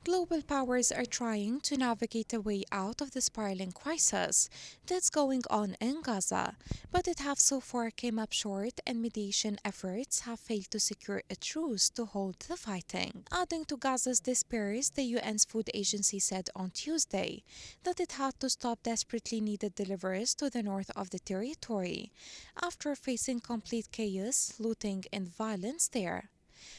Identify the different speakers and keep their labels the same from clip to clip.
Speaker 1: Global powers are trying to navigate a way out of the spiraling crisis that's going on in Gaza, but it have so far came up short and mediation efforts have failed to secure a truce to hold the fighting. Adding to Gaza's despair, the UN's food agency said on Tuesday that it had to stop desperately needed deliveries to the north of the territory after facing complete chaos, looting and violence there.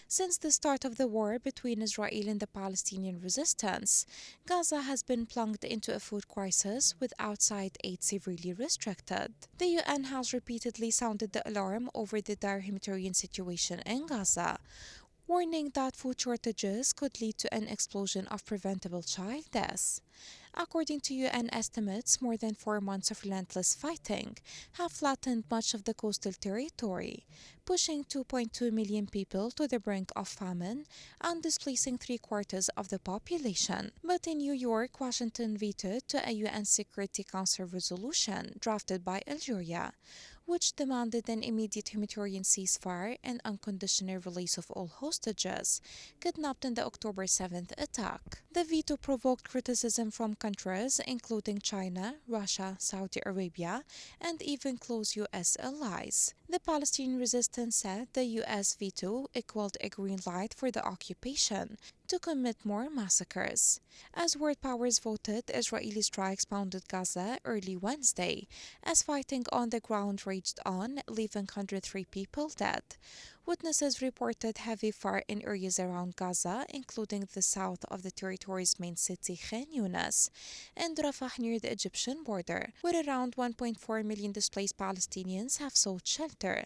Speaker 1: Since the start of the war between Israel and the Palestinian resistance, Gaza has been plunged into a food crisis with outside aid severely restricted. The UN has repeatedly sounded the alarm over the dire humanitarian situation in Gaza, warning that food shortages could lead to an explosion of preventable child deaths. According to UN estimates, more than 4 months of relentless fighting have flattened much of the coastal territory, pushing 2.2 million people to the brink of famine and displacing three-quarters of the population. But in New York, Washington vetoed a UN Security Council resolution drafted by Algeria, which demanded an immediate humanitarian ceasefire and unconditional release of all hostages kidnapped in the October 7th attack. The veto provoked criticism from countries including China, Russia, Saudi Arabia, and even close U.S. allies. The Palestinian resistance said the U.S. veto equaled a green light for the occupation to commit more massacres. As world powers voted, Israeli strikes pounded Gaza early Wednesday, as fighting on the ground raged on, leaving 103 people dead. Witnesses reported heavy fire in areas around Gaza, including the south of the territory's main city, Khan Yunis, and Rafah near the Egyptian border, where around 1.4 million displaced Palestinians have sought shelter.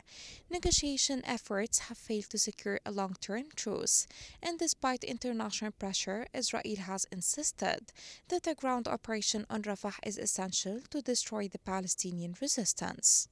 Speaker 1: Negotiation efforts have failed to secure a long-term truce, and despite international pressure, Israel has insisted that a ground operation on Rafah is essential to destroy the Palestinian resistance.